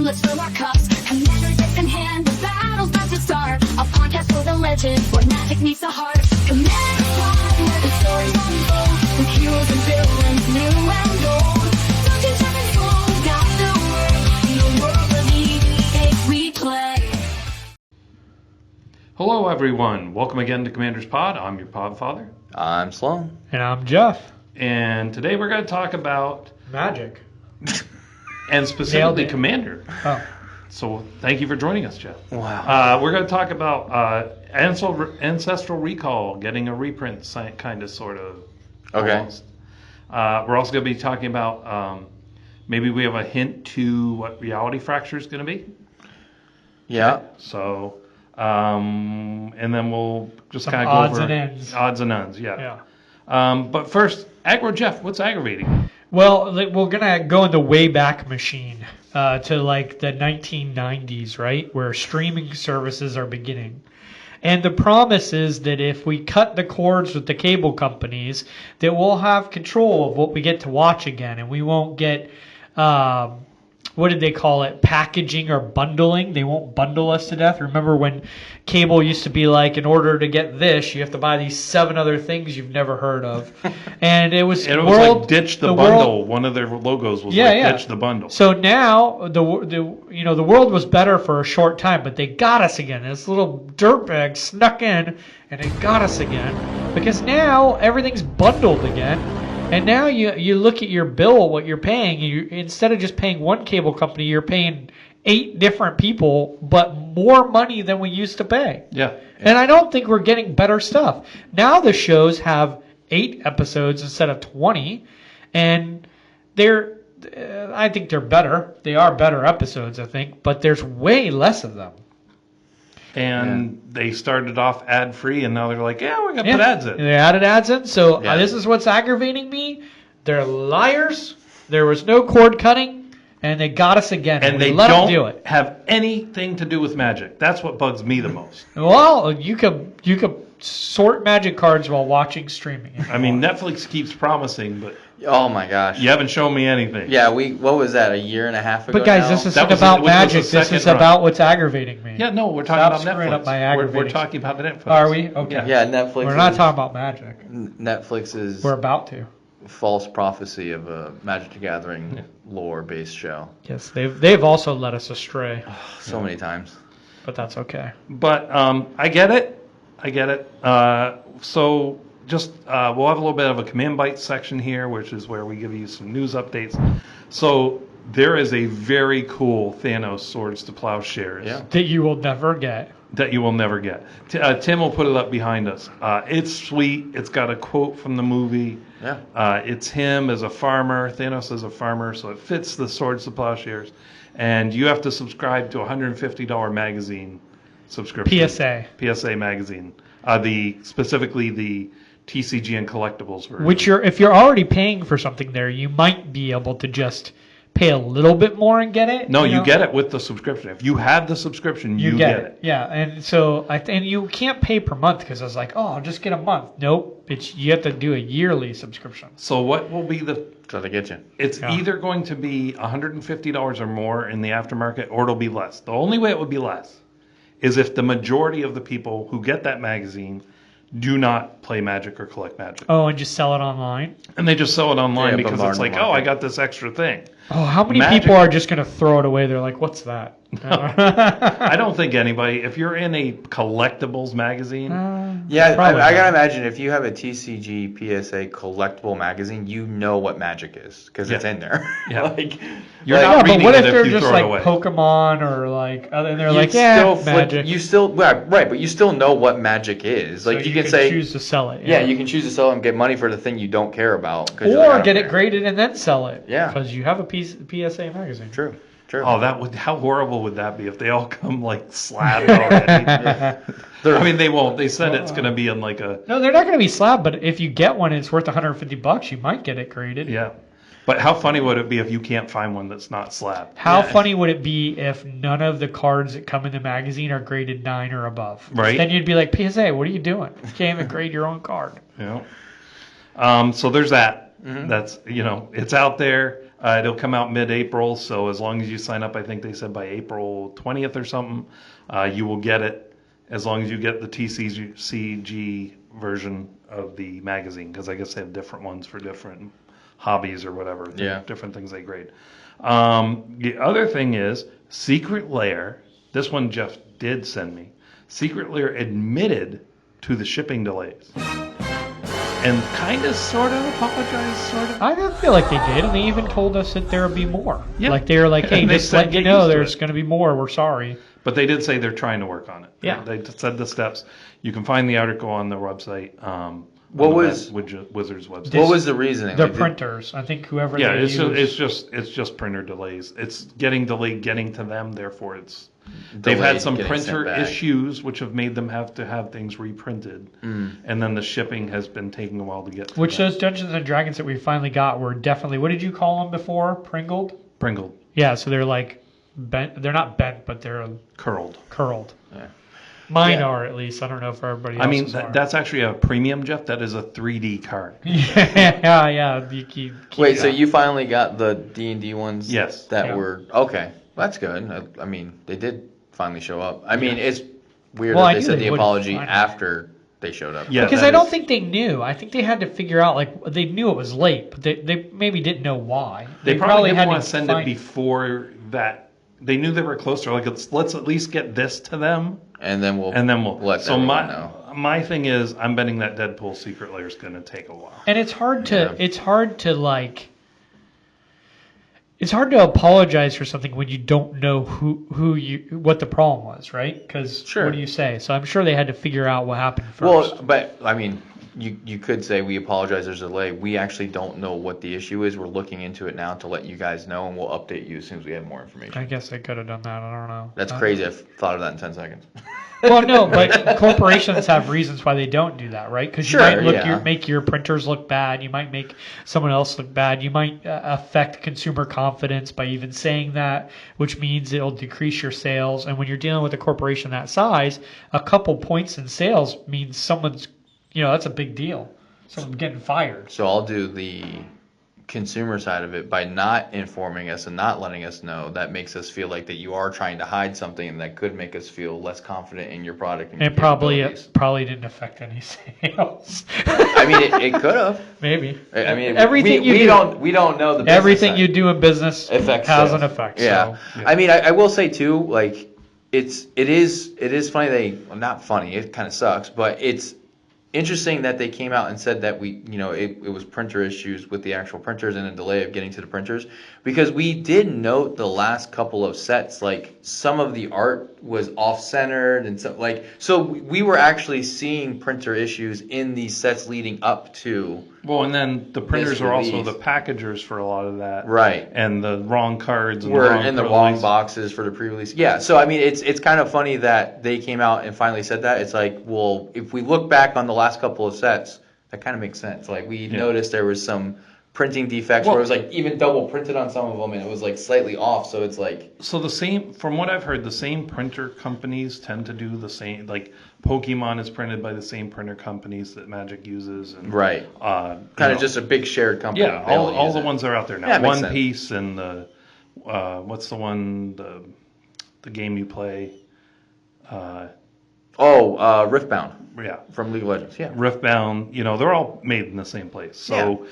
let's fill our cups. Commander Decks in hand, the battle's about to start. A podcast for the legend, where magic meets the heart. Commander Pod, where the stories unfold. With heroes and villains, new and old. Dungeons and Dragons, got the world of EDH we play. Hello everyone, welcome again to Commander's Pod. I'm your Podfather. I'm Sloan. And I'm Jeff. And today we're going to talk about Magic. and specifically Commander. Oh. So thank you for joining us, Jeff. Wow. We're going to talk about Ancestral Recall, getting a reprint kind of, sort of. Okay. Almost. We're also going to be talking about maybe we have a hint to what Reality Fracture is going to be. Yeah. Okay. So, and then we'll just Some kind of go odds over and ends. Odds and ends, yeah. But first, Jeff, what's aggravating? Well, we're going to go in the Wayback Machine to like the 1990s, right? Where streaming services are beginning. And the promise is that if we cut the cords with the cable companies, that we'll have control of what we get to watch again. And we won't get, what did they call it? Packaging or bundling. They won't bundle us to death. Remember when cable used to be like, in order to get this, you have to buy these 7 other things you've never heard of. And it was, like ditch the bundle. One of their logos was ditch the bundle. So now the world was better for a short time, but they got us again. This little dirtbag snuck in and they got us again because now everything's bundled again. And now you look at your bill, what you're paying, and instead of just paying one cable company, you're paying 8 different people, but more money than we used to pay. Yeah. And I don't think we're getting better stuff. Now the shows have 8 episodes instead of 20, and I think they're better. They are better episodes, I think, but there's way less of them. And they started off ad-free, and now they're like, we're going to put ads in. They added ads in, so this is what's aggravating me. They're liars. There was no cord cutting, and they got us again. And they let don't them do it. have anything to do with magic. That's what bugs me the most. Well, you could sort magic cards while watching streaming. I mean, Netflix keeps promising, but Oh my gosh. you haven't shown me anything. Yeah, what was that, a year and a half ago But guys, now? this isn't about magic. This is about what's aggravating me. Yeah, no, we're talking Stop about screwing Netflix. up my We're aggravating. talking about Netflix. Are we? Okay. Yeah, Netflix. We're not talking about magic. Netflix's We're about to. false prophecy of a Magic the Gathering lore-based show. Yes, they've also led us astray, So many times. but that's okay. But I get it. So just we'll have a little bit of a command bite section here, which is where we give you some news updates. So there is a very cool Thanos Swords to Plowshares That you will never get. that you will never get. Tim will put it up behind us. It's sweet. It's got a quote from the movie. Yeah. It's him as a farmer, Thanos as a farmer, so it fits the Swords to Plowshares. And you have to subscribe to a $150 magazine subscription. PSA magazine. Specifically the TCG and collectibles version. Which if you're already paying for something there, you might be able to just pay a little bit more and get it. No, you get it with the subscription. If you have the subscription, you get it. Yeah, and so and you can't pay per month because I was like, I'll just get a month. Nope, you have to do a yearly subscription. So what will be the? Try to get you. It's either going to be $150 or more in the aftermarket, or it'll be less. The only way it would be less is if the majority of the people who get that magazine do not play Magic or collect Magic. Oh, and just sell it online? And they just sell it online because it's like, market. I got this extra thing. Oh, how many Magic- people are just going to throw it away? They're like, what's that? I don't think anybody, if you're in a collectibles magazine, Yeah, Probably I not. gotta imagine if you have a TCG PSA collectible magazine, you know what Magic is because it's in there. Yeah. Like, you're like- not Yeah, but reading what it if if they're you just throw like it away. Pokemon or like, and they're you'd like, still Magic. you still right, but you still know what Magic is. Like So you you can say, choose to sell it. yeah, you can choose to sell and get money for the thing you don't care about. 'cause you're Or like, I don't get it care. graded and then sell it. Yeah. Because you have a PSA magazine. True. Oh, how horrible would that be if they all come like slabbed already? I mean, they won't. They said it's going to be in like a... No, they're not going to be slabbed, but if you get one and it's worth $150, you might get it graded. Yeah. But how funny would it be if you can't find one that's not slabbed? How funny would it be if none of the cards that come in the magazine are graded 9 or above? Right. Then you'd be like, PSA, what are you doing? You can't even grade your own card. Yeah. So there's that. That's, it's out there. It'll come out mid-April, so as long as you sign up, I think they said by April 20th or something, you will get it as long as you get the TCG version of the magazine, because I guess they have different ones for different hobbies or whatever, different things they grade. The other thing is Secret Lair. This one Jeff did send me. Secret Lair admitted to the shipping delays. And kind of, sort of apologized, sort of. I don't feel like they did, and they even told us that there would be more. Yeah. Like they were like, "Hey, And they just said let you get know used to there's it. going to be more. We're sorry." But they did say they're trying to work on it. Yeah. They said the steps. You can find the article on their website. What on the was- Wizards website? What was the reasoning? The Like, did- printers, I think whoever. Yeah, they it's use, just printer delays. It's getting delayed getting to them. Therefore, it's they've Delayed had some getting sent printer back. issues, which have made them have to have things reprinted, and then the shipping has been taking a while to get. To which them. those Dungeons and Dragons that we finally got were definitely. What did you call them before? Pringled. Pringled, Yeah, so they're like bent. They're not bent, but they're curled. curled. Yeah. Mine Yeah. are at least. I don't know if everybody else. I mean, are. that's actually a premium, Jeff. That is a 3D card. yeah. You keep Wait, so that. you finally got the D&D ones? Yes. That Yeah. were okay. That's good. I mean, they did finally show up. I mean, it's weird Well, I that they knew said they the would apology finally. after they showed up. Yeah, Because that I don't is- think they knew. I think they had to figure out, like, they knew it was late, but they maybe didn't know why. They probably didn't had want to send it find- before that. They knew they were closer. Like, let's at least get this to them, And then we'll So let everyone know. my thing is, I'm betting that Deadpool Secret Lair is going to take a while. And it's hard to Yeah. it's hard to apologize for something when you don't know what the problem was, right? Because Sure. what do you say? So I'm sure they had to figure out what happened first. Well, but I mean, you could say we apologize. There's a delay. We actually don't know what the issue is. We're looking into it now to let you guys know, and we'll update you as soon as we have more information. I guess they could have done that. I don't know. That's crazy. I've thought of that in 10 seconds. Well, no, but corporations have reasons why they don't do that, right? Because you Sure, might yeah. make your printers look bad. You might make someone else look bad. You might affect consumer confidence by even saying that, which means it'll decrease your sales. And when you're dealing with a corporation that size, a couple points in sales means someone's, that's a big deal. Someone's getting fired. So I'll do the consumer side of it by not informing us and not letting us know. That makes us feel like that you are trying to hide something, and that could make us feel less confident in your product and your And probably capabilities. didn't affect any sales. I mean, it could have. Maybe. I mean, everything we don't know the business everything side. you do in business Affects has sales. an effect. Yeah. So. I mean, I will say too, like it is funny not funny. It kind of sucks, but it's interesting that they came out and said that it was printer issues with the actual printers and a delay of getting to the printers, because we did note the last couple of sets, like some of the art was off-centered and so we were actually seeing printer issues in these sets leading up to. Well, and then the printers are also release. the packagers for a lot of that, Right. And the wrong cards and Were the wrong in the pro wrong release. boxes for the pre-release. Yeah, so I mean, it's kind of funny that they came out and finally said that. It's like, well, if we look back on the last couple of sets, that kind of makes sense. Like we noticed there was some printing defects where it was like even double printed on some of them, and it was like slightly off. So it's like, So the same, from what I've heard, the same printer companies tend to do the same. Like Pokemon is printed by the same printer companies that Magic uses, and right, kind of just a big shared company. yeah. They All use the it. ones that are out there now. Yeah, it makes One sense. Piece and the what's the one the game you play? Riftbound Yeah, from League of Legends. Yeah, Riftbound. They're all made in the same place. So.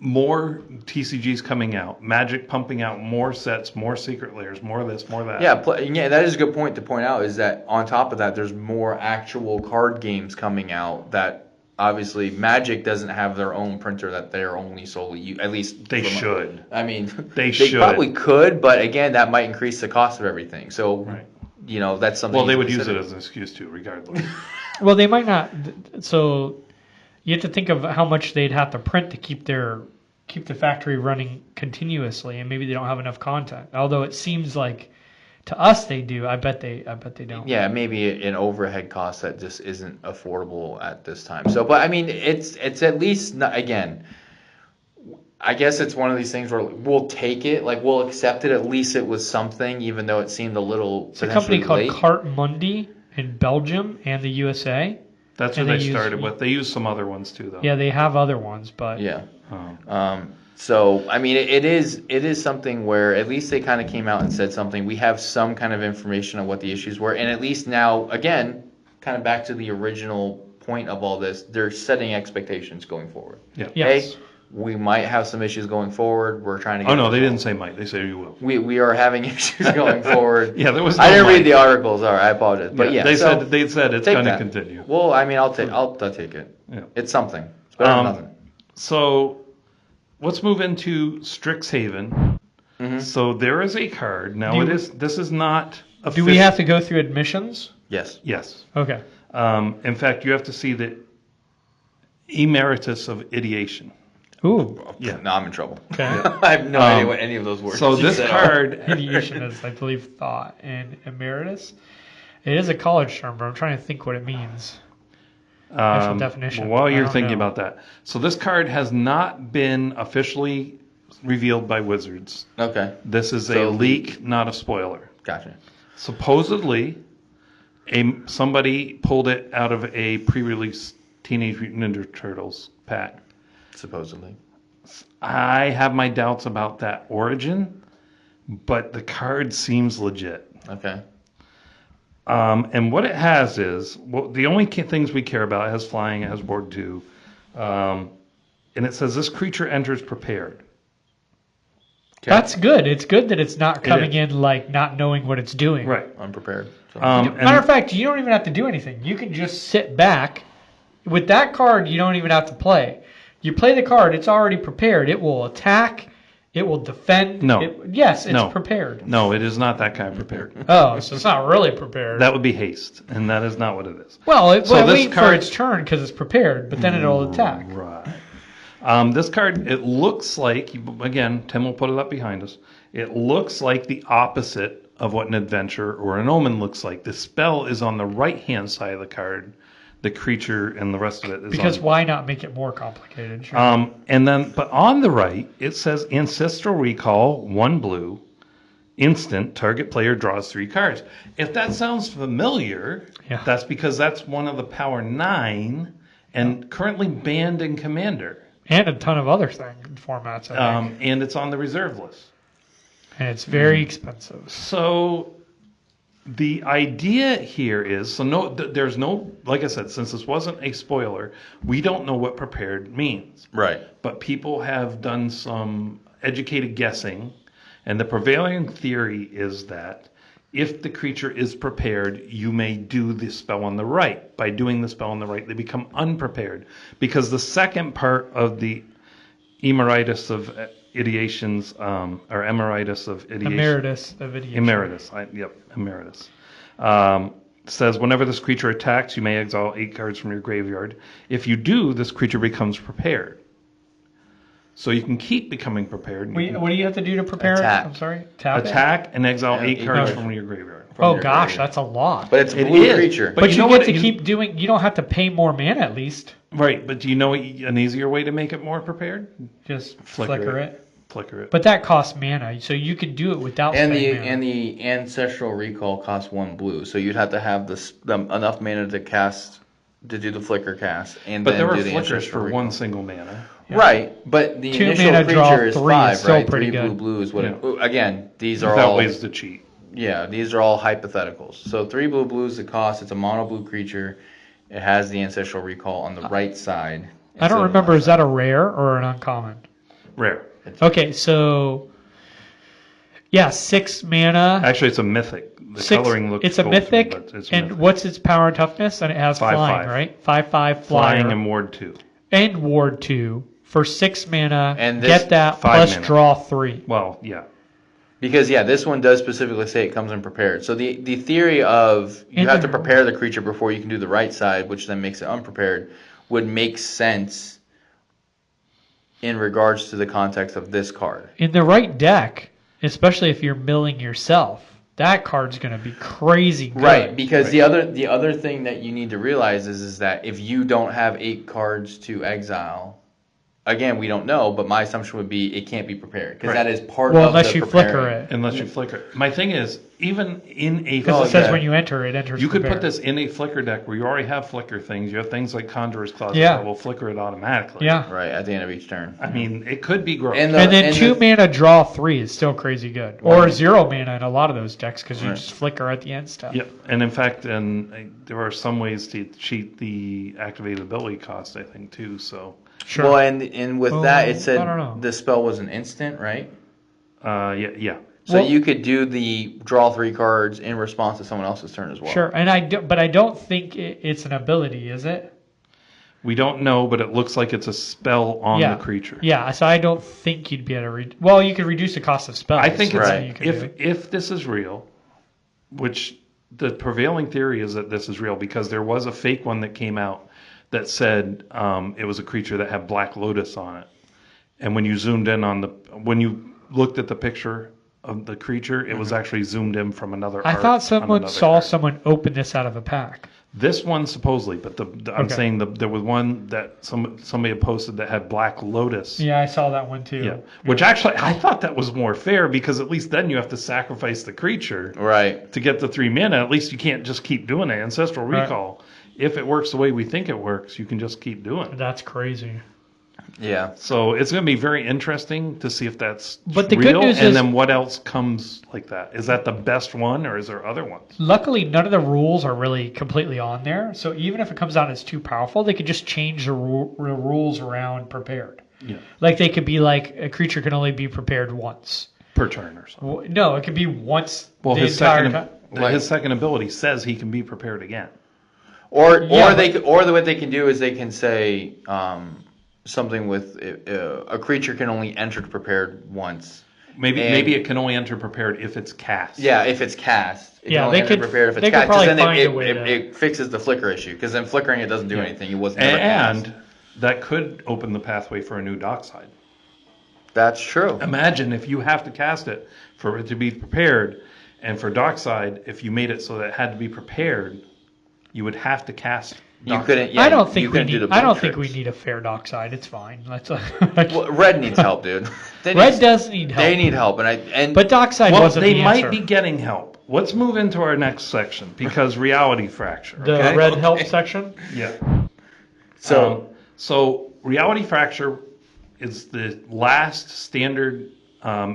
More TCGs coming out, Magic pumping out more sets, more Secret Lairs, more of this, more of that. yeah, that is a good point to point out. Is that on top of that, there's more actual card games coming out that obviously Magic doesn't have their own printer that they're only solely at least They should. I mean, They they should. probably could, but again, that might increase the cost of everything. So, Right. That's something. Well, they to would use consider. it as an excuse too, regardless. Well, they might not. So you have to think of how much they'd have to print to keep the factory running continuously, and maybe they don't have enough content. Although it seems like to us they do. I bet they don't. Yeah, maybe an overhead cost that just isn't affordable at this time. So, but I mean, it's at least not, again. I guess it's one of these things where we'll take it, like we'll accept it. At least it was something, even though it seemed a little. It's a company called late. Cart Mundi in Belgium and the USA. That's what And they they use- started with. They use some other ones too, though. Yeah, they have other ones, but Yeah. Um, So, I mean, it is something where at least they kind of came out and said something. We have some kind of information on what the issues were. And at least now, again, kind of back to the original point of all this, they're setting expectations going forward. Yeah. Yes. Hey, we might have some issues going forward. We're trying to get Oh, no, they didn't say might. They say you will. We are having issues going forward. Yeah, there was I no didn't might. read the articles. All right, I apologize. But yeah, they so said it's take going to that. continue. Well, I mean, I'll take it. Yeah. It's something. It's better than nothing. So let's move into Strixhaven. Mm-hmm. So there is a card. Now this is not Do we have to go through admissions? Yes. Yes. Okay. In fact, you have to see the emeritus of ideation. Ooh. Yeah. No, I'm in trouble. Okay. I have no idea what any of those words. So you this said card, Ideation is, I believe, thought, and emeritus. It is a college term, but I'm trying to think what it means. Actual definition. While I you're don't thinking know. about that, so this card has not been officially revealed by Wizards. Okay. This is So a leak, not a spoiler. Gotcha. Supposedly, somebody pulled it out of a pre-release Teenage Mutant Ninja Turtles pack. Supposedly. I have my doubts about that origin, but the card seems legit. Okay. And what it has is, the only things we care about, it has flying, it has ward 2, and it says this creature enters prepared. Okay. That's good. It's good that it's not coming is. in like not knowing what it's doing. Right. Unprepared. So. Matter of fact, you don't even have to do anything. You can just sit back. With that card, you don't even have to play. You play the card, it's already prepared. It will attack. It will defend. No. Yes, it's No. prepared. No, it is not that kind of prepared. Oh, so it's not really prepared. That would be haste, and that is not what it is. well, it So will this wait for card- its turn because it's prepared, but then it'll attack. Right. This card, it looks like, again, Tim will put it up behind us. It looks like the opposite of what an adventure or an omen looks like. The spell is on the right-hand side of the card. The creature and the rest of it is Because on. why not make it more complicated? Sure. And then, but on the right, it says Ancestral Recall, 1 blue, instant, target player draws 3 cards. If that sounds familiar, Yeah. that's because that's one of the Power 9 and currently banned in Commander. And a ton of other formats, I think. And it's on the reserve list. And it's very expensive. So the idea here is, there's no, like I said, since this wasn't a spoiler, we don't know what prepared means. Right. But people have done some educated guessing, and the prevailing theory is that if the creature is prepared, you may do the spell on the right. By doing the spell on the right, they become unprepared. Because the second part of the emeritus of ideations, or emeritus of ideation. Emeritus of ideation. Emeritus. Says whenever this creature attacks, you may exile 8 cards from your graveyard. If you do, this creature becomes prepared. So you can keep becoming prepared. What do you have to do to prepare Attack. it? I'm sorry? Tap it? Attack and exile Yeah, 8 8 cards cards. from your graveyard. Oh your gosh, graveyard. that's a lot. But it's a It blue is. creature. But But you you know get what? to keep doing. You don't have to pay more mana at least. Right, but do you know an easier way to make it more prepared? Just Flicker flicker it. it. Flicker it. But that costs mana, so you could do it without And paying the mana. and the ancestral recall costs 1 blue, so you'd have to have enough mana to do the flicker cast, and But then there are do the flickers ancestral for recall. 1 single mana. Right, but the 2 initial mana draw creature is 3 is 5, still right? pretty 3 good. blue is what Yeah. again, these are Without all ways to cheat. yeah, these are all hypotheticals. So 3 blue is the cost. It's a mono blue creature. It has the ancestral recall on the right side. I don't remember, is that a rare or an uncommon? Rare. Okay, so yeah, 6 mana. Actually, it's a mythic. The 6, coloring looks it's a cool to me, mythic, but it's a and mythic. what's its power and toughness? And it has 5/5. flying, right? 5/5 flyer. Flying and ward 2. And ward 2 for 6 mana. And this- get that 5 plus mana. draw 3. Well, yeah. Because this one does specifically say it comes unprepared. So the theory of you In have to the- prepare the creature before you can do the right side, which then makes it unprepared, would make sense in regards to the context of this card. In the right deck, especially if you're milling yourself, that card's going to be crazy good. Right, because the other thing that you need to realize is that if you don't have 8 cards to exile, again, we don't know, but my assumption would be it can't be prepared because Right. that is part Well, of unless the you preparing. flicker it. Unless you flicker. My thing is, even in a Because Oh, it says yeah. when you enter, it enters you could prepared. put this in a flicker deck where you already have flicker things. You have things like Conjurer's Closet Yeah. that will flicker it automatically. Yeah. Right, at the end of each turn. I mean, it could be gross. And And then and 2 mana draw 3 is still crazy good. Or Right. 0 mana in a lot of those decks because you Right. just flicker at the end stuff. Yep. And in fact, there are some ways to cheat the activated ability cost, I think, too. So, Sure. Well, and with Well, that, it I said don't know. the spell was an instant, right? yeah. So Well- you could do the draw 3 cards in response to someone else's turn as well. Sure. And but I don't think it's an ability, is it? We don't know, but it looks like it's a spell on Yeah. the creature. Yeah, so I don't think you'd be able to well, you could reduce the cost of spells. I think it's Right. You could do. if this is real, which the prevailing theory is that this is real because there was a fake one that came out that said it was a creature that had Black Lotus on it, and when you zoomed in when you looked at the picture of the creature, it was actually zoomed in from another. I art thought on someone another saw card. someone open this out of a pack. This one supposedly, but I'm Okay. saying there was one that somebody had posted that had Black Lotus. Yeah, I saw that one too. Yeah. Which actually, I thought that was more fair because at least then you have to sacrifice the creature Right. to get the 3 mana. At least you can't just keep doing it. Ancestral Right. Recall, if it works the way we think it works, you can just keep doing it. That's crazy. Yeah. So it's going to be very interesting to see if that's But the real, good news and is- then what else comes like that. Is that the best one, or is there other ones? Luckily, none of the rules are really completely on there. So even if it comes out as too powerful, they could just change the rules around prepared. Yeah. Like they could be like a creature can only be prepared once. Per turn or something. Well, no, it could be once Well, the his entire second, time. his second ability says he can be prepared again. Or Yeah, what they can do is they can say something with a creature can only enter prepared once. Maybe And- maybe it can only enter prepared if it's cast. Yeah, if it's cast. It Yeah, can only they enter could- prepared if it's they could cast. 'cause probably then find it, a way it, to- it fixes the flicker issue. Because then flickering it doesn't do Yeah. anything. It was never cast. And that could open the pathway for a new dockside. That's true. Imagine if you have to cast it for it to be prepared, and for dockside, if you made it so that it had to be prepared, you would have to cast. You Dockside. couldn't. Yeah, I don't you think we couldn't do need. the I don't blink think we tricks. need a fair dockside. It's fine. Let's. Well, red needs help, dude. Red does need help. They need help, and But dockside Well, wasn't they the might answer. be getting help. Let's move into our next section because reality fracture. The okay? red help section. Yeah. so reality fracture is the last standard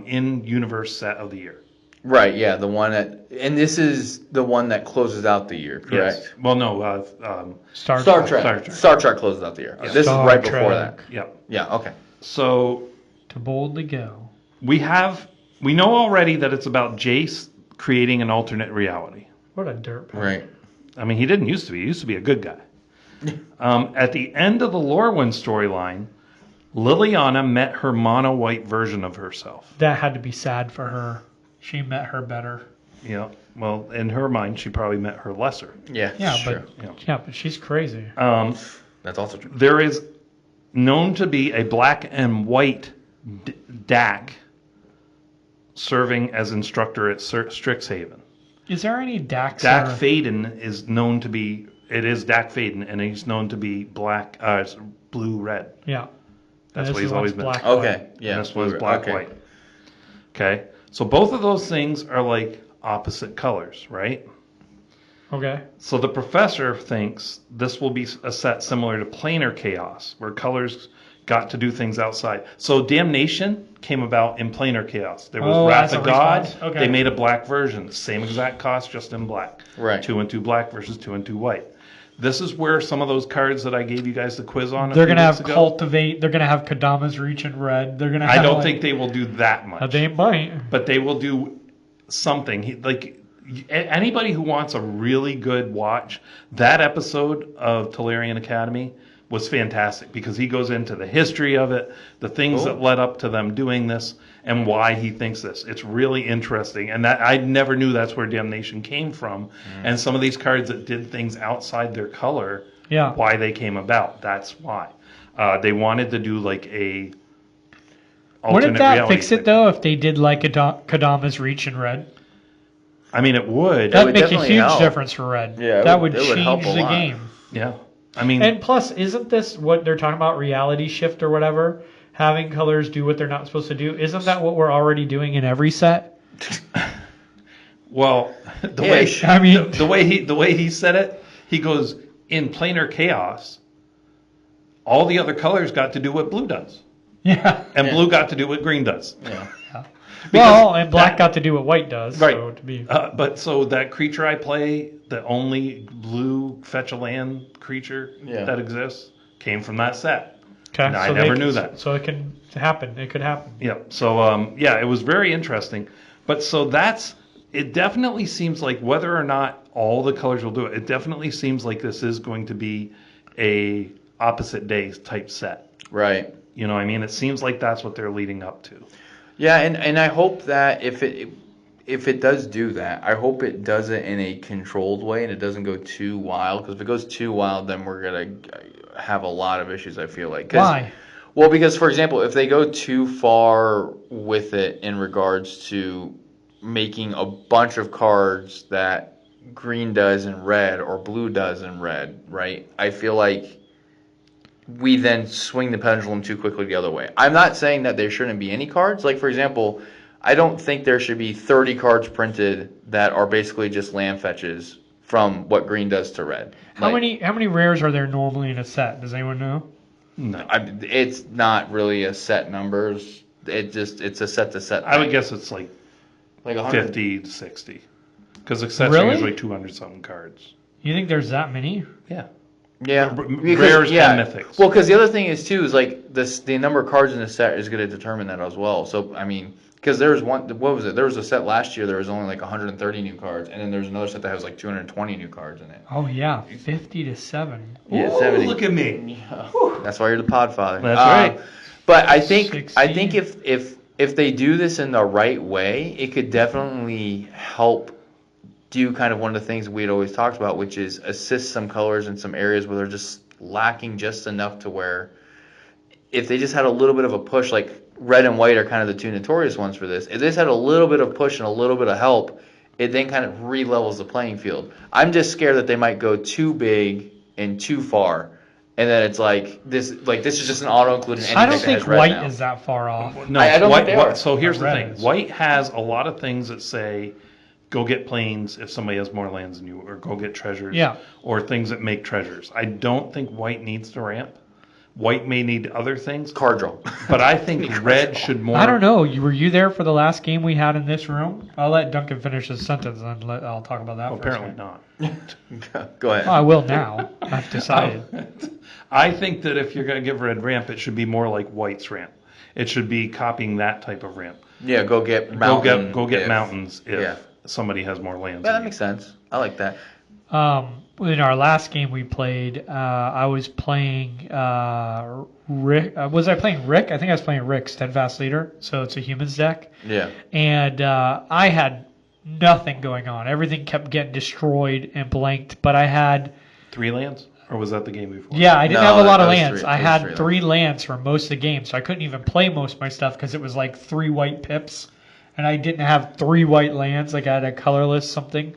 in universe set of the year. right, yeah, the one that, and this is the one that closes out the year, correct? Yes. Well, no. Star Star Trek. Trek. Star Trek. Star Trek closes out the year. Yeah. This Star is right Trek. before that. Yep. Yeah. Okay. So To boldly go. we know already that it's about Jace creating an alternate reality. What a dirt. Right. I mean, he didn't used to be. He used to be a good guy. At the end of the Lorwyn storyline, Liliana met her mono white version of herself. That had to be sad for her. She met her better. Yeah. Well, in her mind, she probably met her lesser. Yeah. Yeah, sure. but she's crazy. That's also true. There is known to be a black and white DAC serving as instructor at Strixhaven. Is there any Dax? Dak Faden is known to be. It is Dak Faden, and he's known to be black, blue, red. Yeah. That's This what he's one's always been. black, Okay. white. Yeah. And this was black, okay. white. Okay, so both of those things are like opposite colors, right? Okay. So the professor thinks this will be a set similar to Planar Chaos, where colors got to do things outside. So Damnation came about in Planar Chaos. There was Wrath as a of God. response. Okay. They made a black version, same exact cost, just in black. Right. 2 and 2 black versus 2 and 2 white. This is where some of those cards that I gave you guys the quiz on. They're going gonna to have Cultivate. They're gonna have Kadama's Reach in red. They're gonna. I Have, don't like, think they will do that much. They might. But they will do something. Anybody who wants a really good watch, that episode of Tolarian Academy was fantastic because he goes into the history of it, the things that led up to them doing this, and why he thinks this. It's really interesting, and that I never knew that's where Damnation came from. And some of these cards that did things outside their color, Yeah. why they came about. That's why they wanted to do like a. Wouldn't alternate that reality fix it thing. though if they did like Kadama's Reach in red? I mean, it would. That'd would make a definitely huge help. difference for red. Yeah, that would it would help change a the lot. game. Yeah. I mean, And plus, isn't this what they're talking about, reality shift or whatever? Having colors do what they're not supposed to do? Isn't that what we're already doing in every set? well, the way he said it, he goes, in planar chaos, all the other colors got to do what blue does. Yeah. And blue got to do what green does. Yeah. Well, and black got to do what white does. Right. So to be... but so that creature I play, the only blue fetch a land creature that exists, came from that set. Okay. And I never knew that. So it can happen. It could happen. Yeah. So, it was very interesting. But so it definitely seems like whether or not all the colors will do it, it definitely seems like this is going to be a opposite days type set. Right. You know what I mean? It seems like that's what they're leading up to. Yeah, and I hope that if it does do that, I hope it does it in a controlled way and it doesn't go too wild. Because if it goes too wild, then we're going to have a lot of issues, I feel like. Why? Well, because, for example, if they go too far with it in regards to making a bunch of cards that green does in red or blue does in red, right? I feel like we then swing the pendulum too quickly the other way. I'm not saying that there shouldn't be any cards. Like, for example, I don't think there should be 30 cards printed that are basically just land fetches from what green does to red. How many rares are there normally in a set? Does anyone know? No. It's not really a set numbers. It's a set to set. I would guess it's like 50 to 60. Because the sets are usually 200 something cards. You think there's that many? Yeah. Yeah, rares and mythics. Well, because the other thing is too is like the number of cards in the set is going to determine that as well. So I mean, because there was one, what was it? There was a set last year. There was only like 130 new cards, and then there's another set that has like 220 new cards in it. Oh yeah, 50 to 7. Yeah, Ooh, 70. Look at me. Yeah. That's why you're the Podfather. That's right. But I think 60. if they do this in the right way, it could definitely help do kind of one of the things we had always talked about, which is assist some colors in some areas where they're just lacking just enough to where if they just had a little bit of a push, like red and white are kind of the two notorious ones for this. If they just had a little bit of push and a little bit of help, it then kind of re-levels the playing field. I'm just scared that they might go too big and too far. And then it's like this is just an auto-include in anything I don't that think has red white now. is that far off. No, I don't think they are. So here's the Red thing. is. White has a lot of things that say, go get planes if somebody has more lands than you, or go get treasures, Yeah. or things that make treasures. I don't think white needs to ramp. White may need other things, Card draw. but I think red should more. I don't know. Were you there for the last game we had in this room? I'll let Duncan finish his sentence and I'll talk about that. Well, for a apparently second. not. Go ahead. Oh, I will now. I've decided. I think that if you're going to give red ramp, it should be more like white's ramp. It should be copying that type of ramp. Yeah, go get mountain. Go get if- mountains if yeah. somebody has more lands. Yeah, than that you. makes sense. I like that. In our last game we played, I was playing Rick. Was I playing Rick? I think I was playing Rick, Steadfast Leader. So it's a humans deck. Yeah. And I had nothing going on. Everything kept getting destroyed and blanked. But I had 3 lands? Or was that the game before? Yeah, I didn't No, have a lot of that was lands. three- I that was had three 3 lands for most of the game, so I couldn't even play most of my stuff because it was like 3 white pips, and I didn't have 3 white lands. Like I had a colorless something.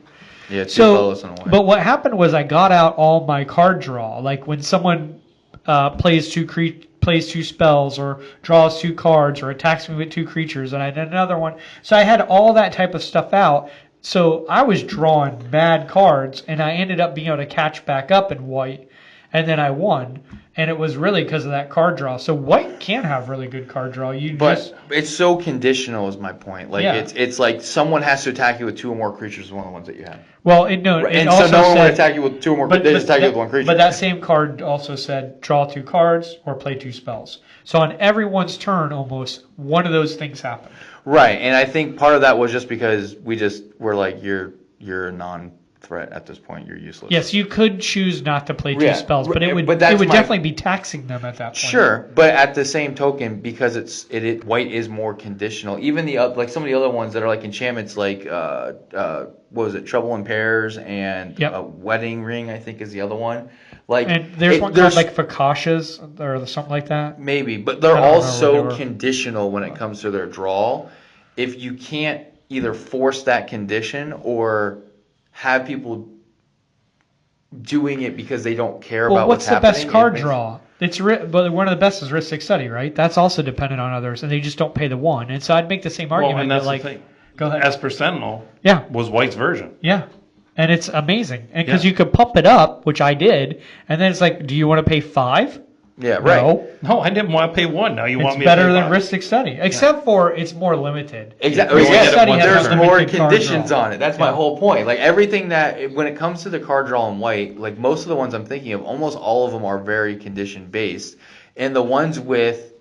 Yeah, two So, colors in a way. but what happened was I got out all my card draw. Like when someone plays 2 spells or draws 2 cards or attacks me with 2 creatures, and I did another one. So I had all that type of stuff out. So I was drawing bad cards, and I ended up being able to catch back up in white. And then I won, and it was really because of that card draw. So white can have really good card draw. But it's so conditional is my point. Like Yeah. it's like someone has to attack you with 2 or more creatures is one of the ones that you have. well, it And also so no one said, would attack you with 2 or more creatures. They just attack you with 1 creature. But that same card also said draw 2 cards or play 2 spells. So on everyone's turn, almost one of those things happened. Right, and I think part of that was just because we're like you're a non-threat at this point. You're useless. Yes, you could choose not to play 2 Yeah, spells, but it would that's my- definitely be taxing them at that point. Sure, but at the same token, because white is more conditional. Even like some of the other ones that are like enchantments, like what was it, Trouble in Pairs and Yep. Wedding Ring, I think is the other one. Like And there's one called like Fakashas or something like that. maybe, but they're I don't all remember what so they were. conditional when it comes to their draw. If you can't either force that condition or have people doing it because they don't care Well, about what's the happening. best card draw? But one of the best is Risk Study, right? That's also dependent on others, and they just don't pay the one. And so I'd make the same argument. Well, and that's that, like, the thing. Go ahead. Esper Sentinel Yeah. was White's version. Yeah. And it's amazing. And because Yeah. you could pump it up, which I did, and then it's like, do you want to pay 5? Yeah, right. No. No, I didn't want to pay 1. Now you It's want me better to pay than 5. Risk Study, except for it's more limited. Exactly. Risk Yes, Study has there's a more limited card conditions draw. on it. That's my Yeah. whole point. Like everything that, when it comes to the card draw in White, like most of the ones I'm thinking of, almost all of them are very condition based. And the ones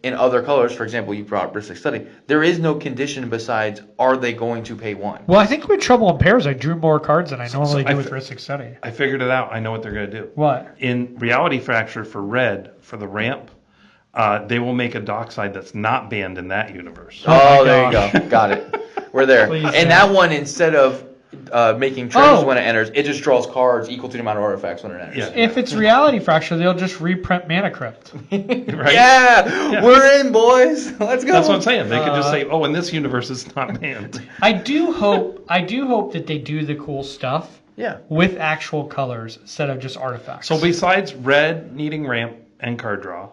in other colors, for example, you brought up Risk Study, there is no condition besides, are they going to pay 1? Well, I think with Trouble in Pairs, I drew more cards than I normally I do with fi- Risk Study. I figured it out. I know what they're going to do. What? In Reality Fracture for red, for the ramp, they will make a dockside that's not banned in that universe. Oh, my there you gosh. go. Got it. We're there. Please And don't. that one, instead of making triggers Oh. when it enters, it just draws cards equal to the amount of artifacts when it enters. Yeah. If it's Reality Fracture, they'll just reprint Mana Crypt. Right? Yeah, we're in, boys. Let's go. That's what I'm saying. They could just say, "Oh, in this universe, it's not banned." I do hope that they do the cool stuff Yeah. with actual colors instead of just artifacts. So besides red needing ramp and card draw,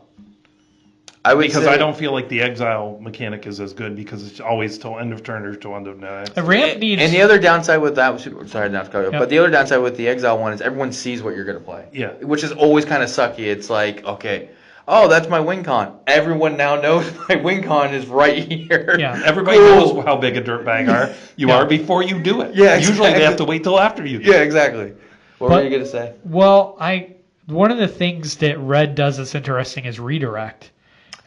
I would because say, I don't feel like the exile mechanic is as good because it's always till end of turn or till end of next. the ramp needs. And the other downside with that, sorry, not to cut you off, Yep. but the other downside with the exile one is everyone sees what you're going to play. Yeah. Which is always kind of sucky. It's like, okay, oh, that's my win con. Everyone now knows my win con is right here. Yeah. Everybody Cool. knows how big a dirtbag you Yeah. are before you do it. Yeah, Usually exactly. they have to wait till after you do Yeah, it. exactly. What But- were you going to say? Well, one of the things that red does that's interesting is redirect,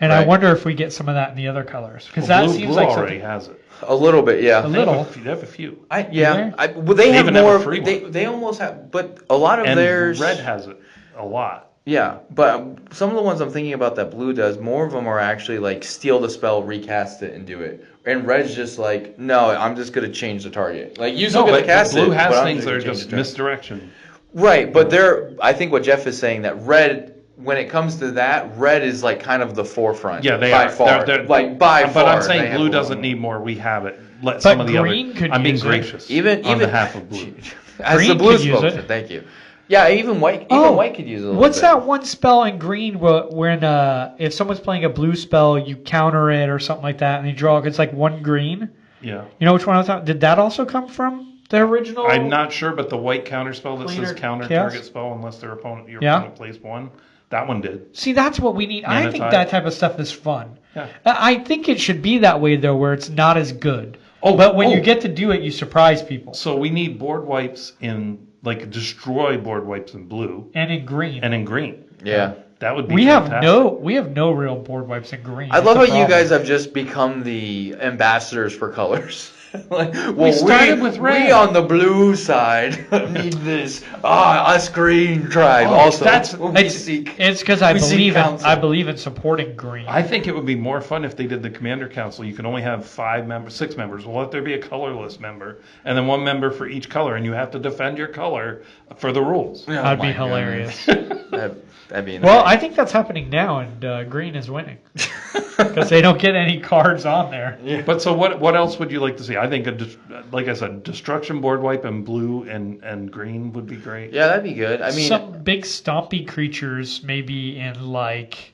and I Right. wonder if we get some of that in the other colors because Well, that blue, seems blue like already something. has it. A little bit, yeah. A little. They have a few. Yeah. they? Well, they have even have a more. free one. They almost have, but a lot of And theirs. red has it a lot. Yeah, but some of the ones I'm thinking about that blue does, more of them are actually like steal the spell, recast it, and do it. And red's just like, no, I'm just gonna change the target. Like you still No, gonna but cast blue it. has but I'm things that gonna are change just the target. misdirection. Right, but I think what Jeff is saying that red, when it comes to that, red is like kind of the forefront. Yeah, they by are. far. They're- like by far. But I'm they saying have blue a lot doesn't more. need more. We have it. Let some of the green other. could I'm being use it. gracious. Even on behalf of blue. As Green the blue could use spokesman, it. thank you. Yeah, even white. Even white could use it. A little What's bit. that one spell in green when if someone's playing a blue spell, you counter it or something like that, and you draw? It's like 1 green. Yeah. You know which one I was talking? Did that also come from the original? I'm not sure, but the white counter spell that Cleaner says counter chaos? target spell unless your Yeah. opponent plays one, that one did. See, that's what we need. I think Manatide. that type of stuff is fun. Yeah. I think it should be that way though, where it's not as good. Oh, but when you oh. get to do it, you surprise people. So we need board wipes in, like, destroy board wipes in blue And in green, and in green. Yeah. That would be we fantastic. have no real board wipes in green. I love how That's the you problem. guys have just become the ambassadors for colors. Like, well, started with red. We on the blue side need this. Us green tribe Oh, also. that's- we seek. It's because I we seek believe counsel. I believe in supporting green. I think it would be more fun if they did the commander council. You can only have 6 members. Well, let there be a colorless member, and then 1 member for each color, and you have to defend your color for the rules. Oh That'd be my hilarious. That'd be Well, I insane. think that's happening now, and green is winning because they don't get any cards on there. But so what else would you like to see? I think, like I said, destruction board wipe in blue and green would be great. Yeah, that'd be good. I mean, Some big stompy creatures, maybe in like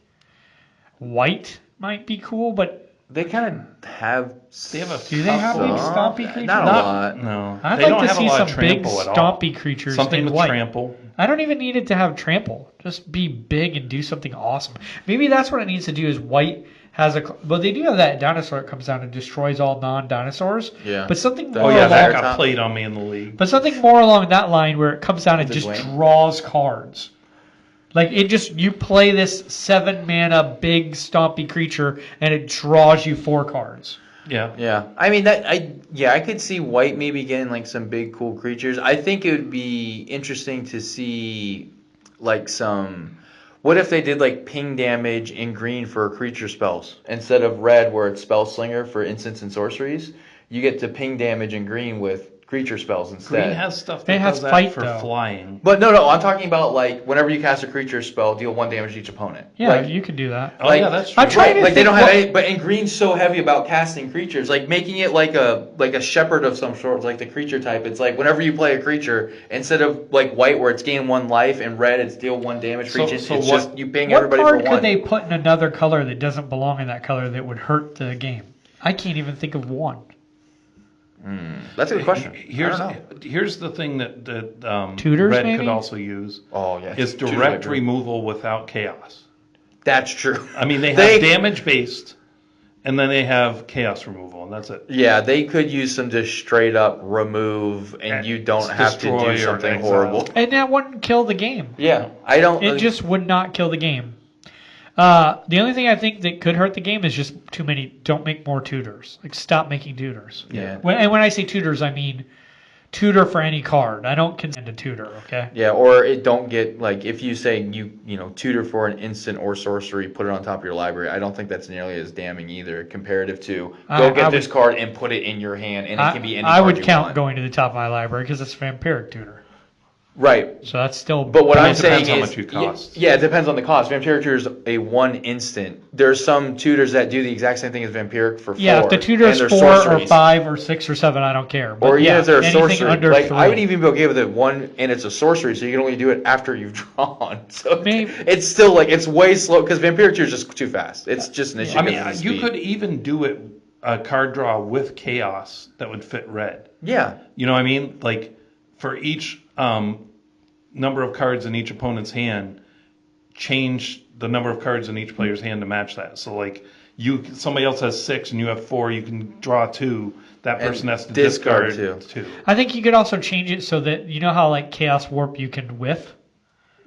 white, might be cool. But they kind of have. They have a do they have big some- stompy creatures? Not a lot. No, I'd they like don't to have see a lot some of big trample at all. stompy creatures Something in with white. trample. I don't even need it to have trample. Just be big and do something awesome. Maybe that's what it needs to do. Is white has a? But they do have that dinosaur that comes down and destroys all non-dinosaurs. Yeah. But something Oh, more. Oh yeah, that along, got played on me in the league. But something more along that line where it comes down and Is it just Dwayne? draws cards. Like it just you play this 7 mana big stompy creature and it draws you 4 cards. Yeah. Yeah, I mean I could see white maybe getting like some big cool creatures. I think it would be interesting to see like some. What if they did like ping damage in green for creature spells instead of red where it's spell slinger for instants and sorceries? You get to ping damage in green with creature spells instead. Green has stuff that It has does that fight, for though. flying. But no, I'm talking about like whenever you cast a creature spell, deal 1 damage to each opponent. Yeah, Like, you could do that. Oh like- yeah, that's true. I'm trying to like they think don't have what- any, but and green's so heavy about casting creatures, like making it like a shepherd of some sort, like the creature type. It's like whenever you play a creature, instead of like white where it's gain 1 life and red it's deal 1 damage for So- each. so It's what- just you paying What everybody card for 1. could they put in another color that doesn't belong in that color that would hurt the game? I can't even think of one. That's a good question. Here's I don't know. here's the thing that Tutors, Red maybe? could also use Oh yeah, is Tutors direct are- removal without chaos. That's true. I mean, they have They- damage based, and then they have chaos removal, and that's it. Yeah, they could use some just straight up remove, and you don't have to Destroy do or something exile. horrible. And that wouldn't kill the game. Yeah, I don't. It just would not kill the game. The only thing I think that could hurt the game is just too many. Don't make more tutors. Like, stop making tutors. Yeah. And when I say tutors, I mean tutor for any card. I don't consent to tutor. Okay. Yeah, or it don't get like if you say you tutor for an instant or sorcery, put it on top of your library. I don't think that's nearly as damning either, comparative to go get this card and put it in your hand, and it can be any. I card would you count want. going to the top of my library because it's vampiric tutor. Right, So that's still. but what Well, I'm it saying depends how is, much it costs. yeah, it depends on the cost. Vampiric tutor is a 1 instant. There's some tutors that do the exact same thing as vampiric for 4. Yeah, if the tutor's and 4 they're or sorceries. 5 or 6 or 7, I don't care. But Or even yeah, if they're a anything sorcery, under like 3. I would even be okay with it 1, and it's a sorcery, so you can only do it after you've drawn. So Maybe. it's still like it's way slow because vampiric tutor is just too fast. It's just an issue. I mean, because of the you speed. could even do it a card draw with chaos that would fit red. Yeah, You know what I mean? Like for each number of cards in each opponent's hand, change the number of cards in each player's hand to match that. So like somebody else has 6 and you have 4, you can draw 2. That And person has to discard discard 2. 2. I think you could also change it so that you know how like Chaos Warp you can whiff.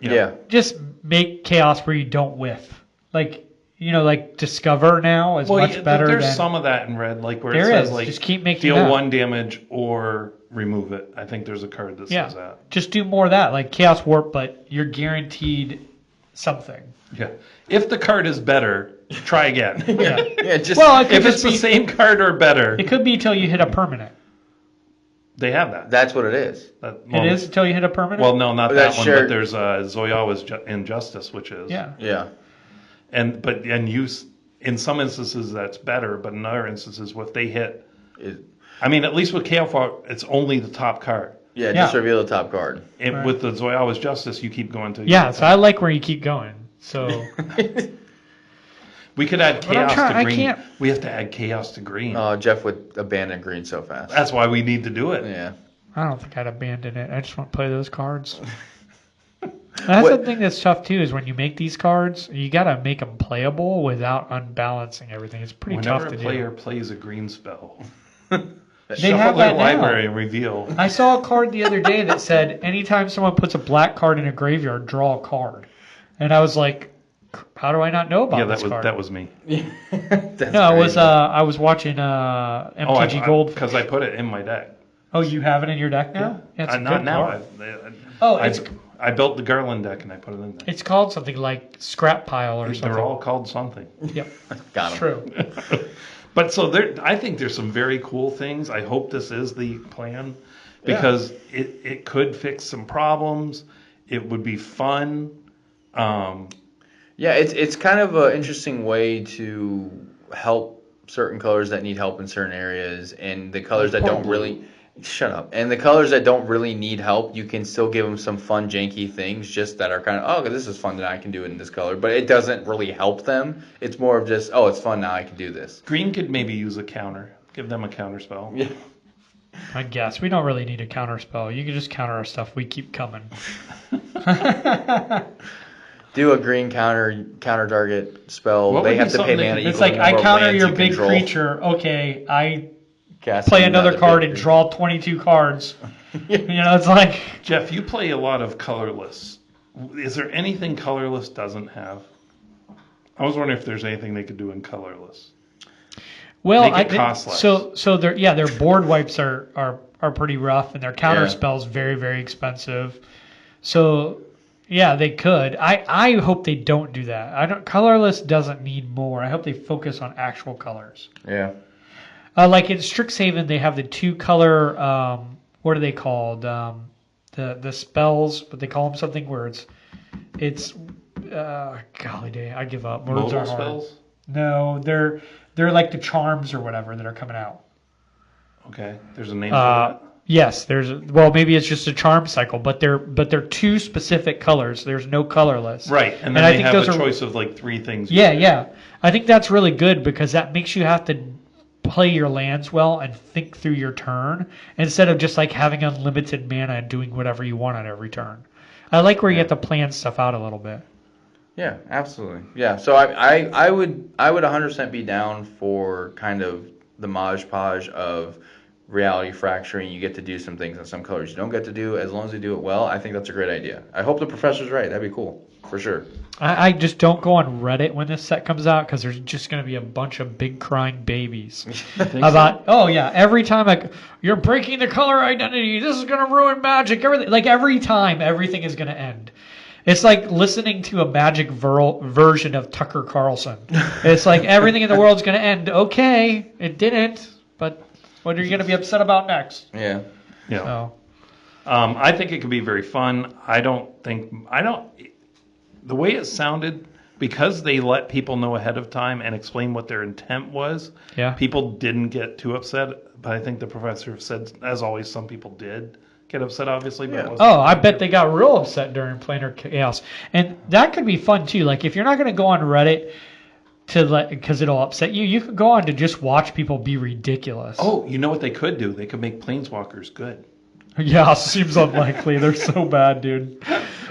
yeah. Just make Chaos where you don't whiff. Like like Discover now is much better There's than. some of that in red, like where There it says is. like Just keep making deal that. 1 damage or remove it. I think there's a card that says that. Just do more of that, like Chaos Warp, but you're guaranteed something. Yeah. If the card is better, try again. Yeah. Yeah, just Well, it could If it's just the be. same card or better, It could be until you hit a permanent. they have that. that's what it is. Well, It is until you hit a permanent. Well, no, not That's that one. shared- But there's Zoyawa's Injustice, which is Yeah. Yeah, and use in some instances that's better, but in other instances, if they hit, It- I mean, at least with Chaos Warp, it's only the top card. yeah, Yeah. just reveal the top card. And Right. with the Zoyawa's Justice, you keep going to Yeah, so I like where you keep going. So we could add But I'm Chaos trying- to I green. can't- We have to add Chaos to green. Jeff would abandon green so fast. That's why we need to do it. Yeah. I don't think I'd abandon it. I just want to play those cards. That's What- the thing that's tough too is when you make these cards, you got to make them playable without unbalancing everything. It's pretty Whenever tough a to player do. plays a green spell, They shuffle have their that now. library and reveal. I saw a card the other day that said anytime someone puts a black card in a graveyard, draw a card. And I was like, how do I not know about Yeah, this card? that was me. That's No, it was crazy. I was watching MTG Gold. because I put it in my deck. Oh, you have it in your deck now? Yeah, it's a Not good now. card. I, it's I built the Garland deck and I put it in there. it's called something like Scrap Pile or something. They're all called something. Yep, Got it's him. true. But so I think there's some very cool things. I hope this is the plan because it could fix some problems. It would be fun. Yeah, it's kind of an interesting way to help certain colors that need help in certain areas, and the colors that Poor don't blue. really. Shut up. And the colors that don't really need help, you can still give them some fun, janky things, just that are kind of, oh, this is fun that I can do it in this color, but it doesn't really help them. It's more of just, oh, it's fun now I can do this. Green could maybe use a counter. Give them a counter spell. Yeah. I guess we don't really need a counter spell. You can just counter our stuff. We keep coming. Do a green counter target spell. What They would have be to pay something they mana. could- It's equal like to the I number of counter lands your you big control. creature. Okay, I Cast play another card and big draw 22 cards. It's like Jeff, you play a lot of colorless. Is there anything colorless doesn't have? I was wondering if there's anything they could do in colorless. well, Make it cost less. so their board wipes are pretty rough, and their counter Yeah. spells very very expensive. So yeah, they could. I hope they don't do that. I don't. Colorless doesn't need more. I hope they focus on actual colors. Yeah. Like in Strixhaven, they have the 2 color. what are they called? The spells, but they call them something where it's golly day, I give up. Words Modal are hard. spells? No, they're like the charms or whatever that are coming out. Okay, there's a name for that. Yes, maybe it's just a charm cycle, but they're two specific colors. There's no colorless. Right, and then I they think have those a are, choice of like 3 things. Yeah. I think that's really good because that makes you have to play your lands well and think through your turn instead of just like having unlimited mana and doing whatever you want on every turn. I like where you have to plan stuff out a little bit. Yeah, absolutely. Yeah, so I would 100% be down for kind of the Maj Podge of reality fracturing. You get to do some things in some colors you don't get to do. As long as you do it well, I think that's a great idea. I hope the professor's right. That'd be cool, for sure. I just don't go on Reddit when this set comes out because there's just going to be a bunch of big crying babies about, oh yeah, every time you're breaking the color identity, this is going to ruin Magic, everything. Like every time, everything is going to end. It's like listening to a Magic version of Tucker Carlson. It's like everything in the world's going to end. Okay, it didn't, but what are you going to be upset about next? Yeah. So. I think it could be very fun. The way it sounded, because they let people know ahead of time and explain what their intent was, people didn't get too upset. But I think the professor said, as always, some people did get upset, obviously. But it wasn't I bet they got real upset during Planar Chaos. And that could be fun, too. Like, if you're not going to go on Reddit because it'll upset you, you could go on to just watch people be ridiculous. Oh, you know what they could do? They could make Planeswalkers good. Yeah, seems unlikely. They're so bad, dude.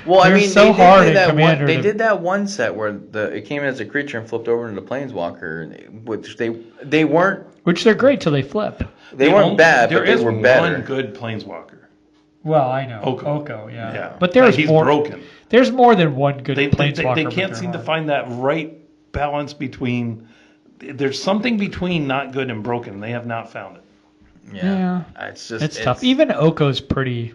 Well, They're so hard in Commander. They did that one set where it came in as a creature and flipped over into Planeswalker, which they weren't. Which they're great till they flip. They weren't bad, but they were better. There is one good Planeswalker. Well, I know. Oko, yeah. But there's he's more. Broken. There's more than one good Planeswalker. They can't seem to find that right balance between. There's something between not good and broken. They have not found it. Yeah. It's tough. Even Oko's pretty.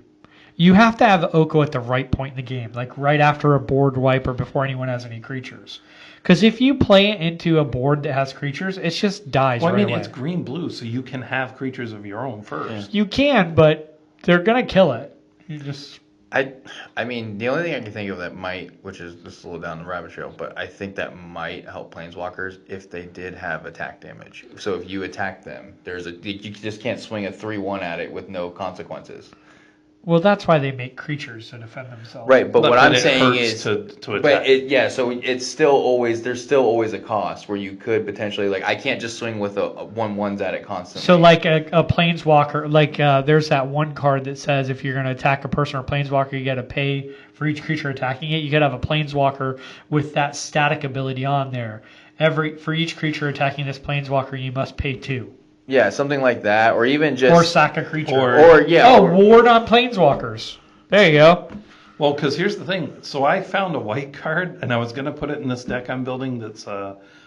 You have to have Oko at the right point in the game, like right after a board wipe or before anyone has any creatures. Because if you play it into a board that has creatures, it just dies right away. It's green-blue, so you can have creatures of your own first. Yeah. You can, but they're going to kill it. You just... I mean, the only thing I can think of that might, which is just a little down the rabbit trail, but I think that might help Planeswalkers if they did have attack damage. So if you attack them, you just can't swing a 3/1 at it with no consequences. Well, that's why they make creatures to defend themselves. Right, but what I'm saying is to attack. But so it's still always there's still always a cost where you could potentially I can't just swing with a 1/1s at it constantly. So like a Planeswalker, there's that one card that says if you're going to attack a person or Planeswalker, you got to pay for each creature attacking it. You could have a Planeswalker with that static ability on there. For each creature attacking this Planeswalker, you must pay 2. Yeah, something like that, or even just... Or sack a creature. Ward on Planeswalkers. There you go. Well, because here's the thing. So I found a white card, and I was going to put it in this deck I'm building that's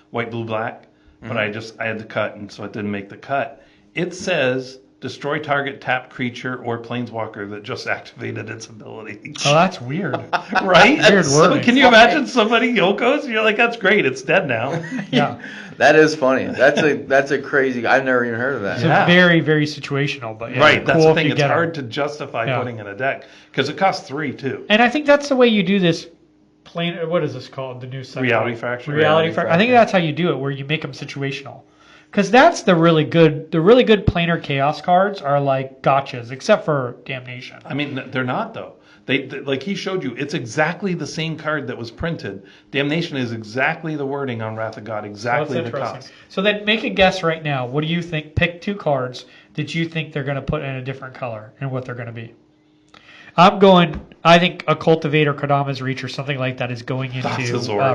white, blue, black, but I had to cut, and so it didn't make the cut. It says, destroy target tapped creature or Planeswalker that just activated its ability. Oh, that's weird. Right? Weird wording. Can you imagine somebody Yokos? You're like, that's great. It's dead now. Yeah. That is funny. That's a crazy. I've never even heard of that. It's very, very situational, but right. That's cool the thing. It's hard to them. justify putting in a deck because it costs 3 too. And I think that's the way you do this. What is this called? The new set. Reality Fracture. Reality Fracture. I think that's how you do it, where you make them situational. Because that's the really good planar chaos cards are like gotchas, except for Damnation. I mean, they're not though. They like he showed you, it's exactly the same card that was printed. Damnation is exactly the wording on Wrath of God, exactly the cost. So then make a guess right now. What do you think? Pick 2 cards that you think they're going to put in a different color and what they're going to be. I think a Cultivator, Kodama's Reach, or something like that is going into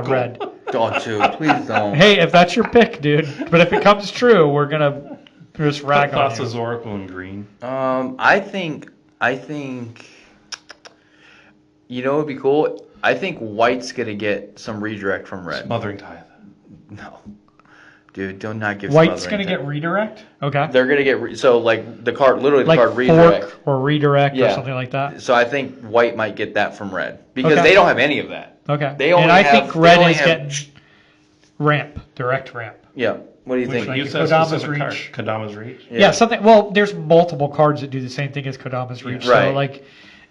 red. Don't you? Please don't. Hey, if that's your pick, dude. But if it comes true, we're going to just rag on you. Thassa's Oracle in green. I think... You know what would be cool? I think white's going to get some redirect from red. Smothering Tithe. No. Dude, do not give White's going to get redirect? Okay. They're going to get... So, like, the card... Literally, the like card redirect. Fork or redirect or something like that? So, I think white might get that from red. Because they don't have any of that. Okay. They only think red is getting ramp. Direct ramp. Yeah. What do you think? like You said Kodama's specific card. Reach. Kodama's Reach. Yeah. Something. Well, there's multiple cards that do the same thing as Kodama's Reach. Right. So like,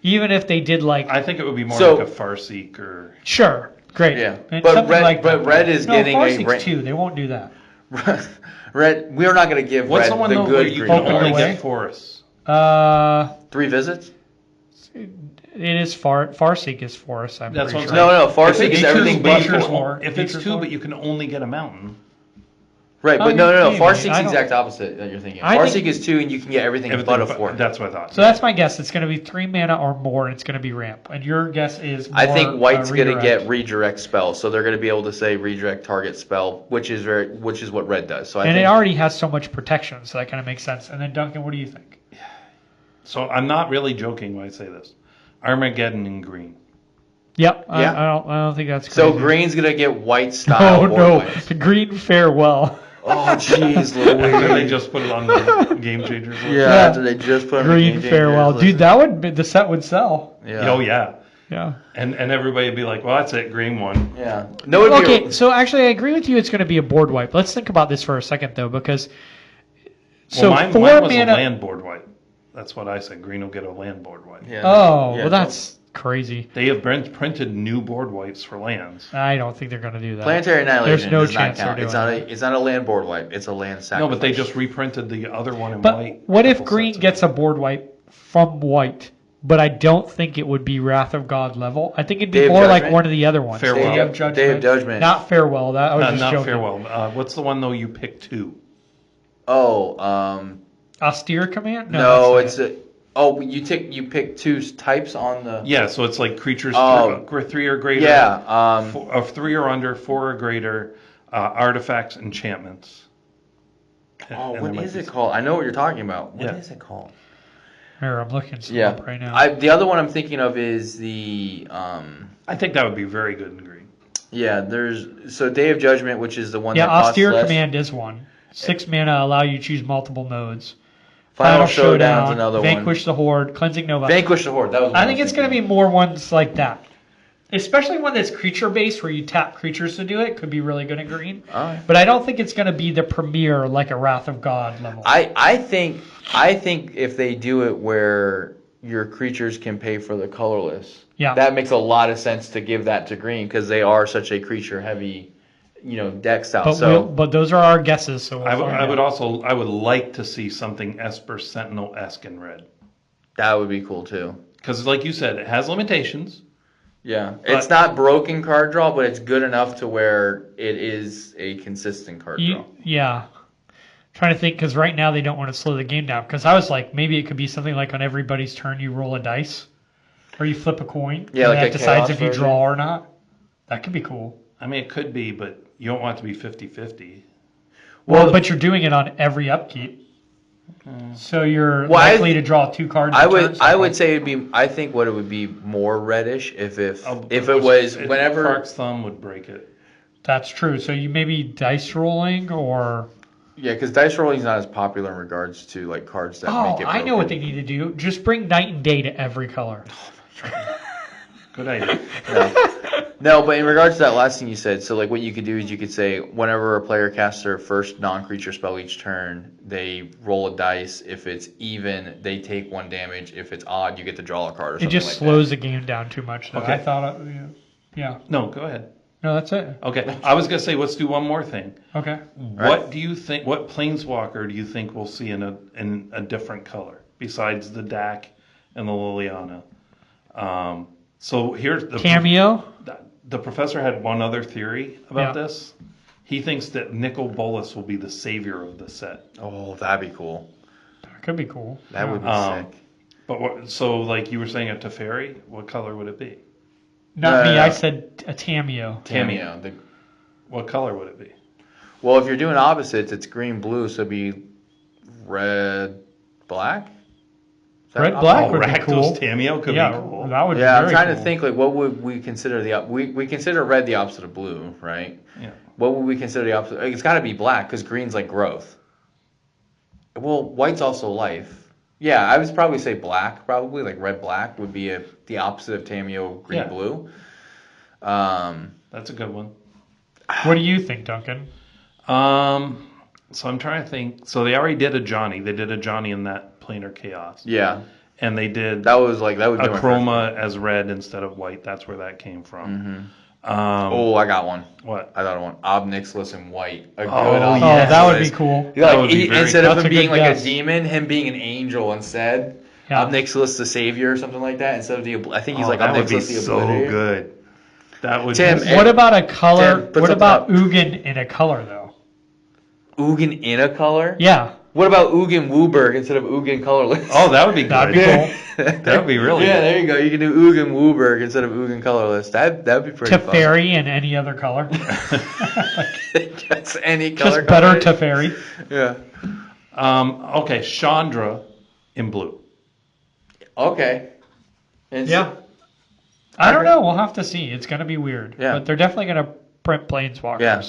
even if they did like, I think it would be more So- like a Farseek or. sure, great. Yeah. And But something red- like but that. red is no, getting a Farseek's ra- too. They won't do that. Red. We're not going to give What's red the one the though where good you green can Open only cards. away? get forests? 3 visits? It is Farseek is Forest. I'm That's pretty what I'm sure. saying. No, Farseek If it's is everything two, but but four. if it's Features 2, four. but you can only get a mountain. Right, but Oh, no. maybe. Farseek's I the don't- exact opposite that you're thinking. I Farseek think- is 2 and you can get everything but a 4. That's what I thought. So that's my guess. It's going to be 3 mana or more, and it's going to be ramp. And your guess is more, I think white's going to redirect. get redirect spell, so they're going to be able to say redirect target spell, which is what red does. So I And think it already has so much protection, so that kind of makes sense. And then Duncan, what do you think? So I'm not really joking when I say this. Armageddon in green. Yep. Yeah. I don't think that's so. crazy. Green's going to get white style. Oh board no, whites. the green farewell. Oh jeez, After they Louise. just put it on the Game Changers list. Yeah, after they just put 'em in Green Game Changers farewell, list. dude. That would be, the set would sell. Yeah. Oh yeah. Yeah. And everybody would be like, well, that's it, green one. Yeah. No, it'd be Okay, so actually, I agree with you. It's going to be a board wipe. Let's think about this for a second, though, because so Well, mine 4 was mana. a land board white. That's what I said. Green will get a land board white. Yeah. Oh, Yeah, well, that's crazy. They have printed new board whites for lands. I don't think they're going to do that. Planetary Annihilation There's no does not chance they're count. doing It's not that. it's not a land board wipe. It's a land sacrifice. No, but they just reprinted the other one in But white. what if couple green sets gets ago. a board wipe from white? But I don't think it would be Wrath of God level. I think it'd be Day of more like Judgment? one of the other ones. Farewell. Day of Judgment. Day of Judgment. Not Farewell. That I was just not joking. farewell. What's the one though? You pick 2. Oh, Austere Command? no, that's it's you pick 2 types on the. Yeah, so it's like creatures Oh. 3 or greater. Yeah. Of 3 or under, 4 or greater, artifacts, enchantments. Oh, And what there is might it be- called? I know what you're talking about. What Yeah. is it called? Here, I'm looking some Yeah. up right now. The other one I'm thinking of is the I think that would be very good in green. there's Day of Judgment, which is the one Yeah, that costs Austere less. Command is one. 6 mana allow you to choose multiple nodes. Final Showdown's another Vanquish the Horde, Cleansing Nova. Vanquish the Horde. That was. I think it's going to be more ones like that. Especially one that's creature based where you tap creatures to do it. Could be really good in green. Alright. But I don't think it's going to be the premier like a Wrath of God level. I think if they do it where your creatures can pay for the colorless, Yeah. that makes a lot of sense to give that to green because they are such a creature heavy, deck style. But, So but those are our guesses. So we'll I find would out. I would like to see something Esper Sentinel-esque in red. that would be cool too. Because like you said, it has limitations. Yeah, it's not broken card draw, but it's good enough to where it is a consistent card draw. Yeah. Trying to think because right now they don't want to slow the game down. Because I was like, maybe it could be something like on everybody's turn you roll a dice, or you flip a coin. Yeah, and like that a decides chaos if you version. draw or not. That could be cool. I mean, it could be, but you don't want it to be 50-50. Well, but you're doing it on every upkeep. So you're Well, likely to draw 2 cards. I a turn, would I so- would say it'd be. I think what it would be more reddish if it Which- was whenever. Clark's thumb would break it. That's true. So you maybe dice rolling or. Yeah, because dice rolling is not as popular in regards to like cards that Oh, make it. I know what broken. they need to do. Just bring night and day to every color. Good idea. No, but in regards to that last thing you said, so like what you could do is you could say whenever a player casts their first non-creature spell each turn, they roll a dice. If it's even, they take 1 damage. If it's odd, you get to draw a card or It something just like slows the game down too much. Though. Okay. I thought, yeah. No, go ahead. No, that's it. Okay, I was gonna say let's do one more thing. Okay. What do you think? What planeswalker do you think we'll see in a different color besides the Dak and the Liliana? So here's the Cameo. The professor had one other theory about Yeah. this. He thinks that Nicol Bolas will be the savior of the set. that. Oh, that'd be cool. That could be cool. That would be Um, sick. But so like you were saying a Teferi, what color would it be? Not me. No. I said a Cameo. Cameo. What color would it be? Well, if you're doing opposites, it's green blue, so it'd be red black. Is that Red an black opposite? would be Rakdos cool. Tameo could Yeah, be cool. that would be Yeah, I'm very trying to cool. think like what would we consider we consider red the opposite of blue, right? Yeah. What would we consider the opposite? It's got to be black because green's like growth. Well, white's also life. Yeah, I would probably say black. Probably like red black would be the opposite of Tameo green Yeah. blue. That's a good one. What do you think, Duncan? So I'm trying to think. So they already did a Johnny. They did a Johnny in that Planar Chaos. Yeah. And they did That would be a my chroma as red instead of white. That's where that came from. I got one. What? I thought of one. Ob Nixilis in white. A good Oh, Ob yeah. Oh, that would be Nixilis. cool. Like, That would be very instead cool. of That's him a being good like guess. a demon, him being an angel instead. Yeah. Ob Nixilis the savior or something like that. Instead of I think he's like that Ob would be Nixilis the so obliterator. good. That would Tim, be What about a color? Tim, put What something about up. Ugin in a color though? Ugin in a color? Yeah, What about Ugin Wooberg instead of Ugin colorless? Oh, that would be good. that'd be cool. That would be really Yeah, good. there you go. You can do Ugin Wooberg instead of Ugin colorless. That'd be pretty fun. Teferi in any other color. Just any color. Just better combination. Teferi. Yeah. Okay, Chandra in blue. Okay. Yeah. I don't know. We'll have to see. It's going to be weird. Yeah. But they're definitely going to print Planeswalkers. Yeah.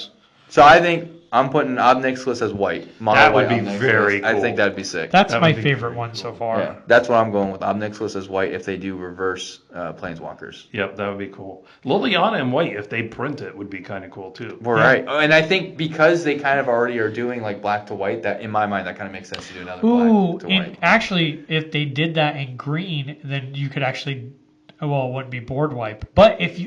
So I think I'm putting Ob Nixilis as white. Mono That would white be Ob Nixilis. very I cool. think that'd be sick. That's That my would be favorite pretty one cool. so far. Yeah, that's what I'm going with. Ob Nixilis as white if they do reverse Planeswalkers. Yep, that would be cool. Liliana in white, if they print it, would be kind of cool too. Well, right. Oh, and I think because they kind of already are doing like black to white, that in my mind that kind of makes sense to do another Ooh, black to and white. actually, if they did that in green, then you could actually, well, it wouldn't be board wipe. But if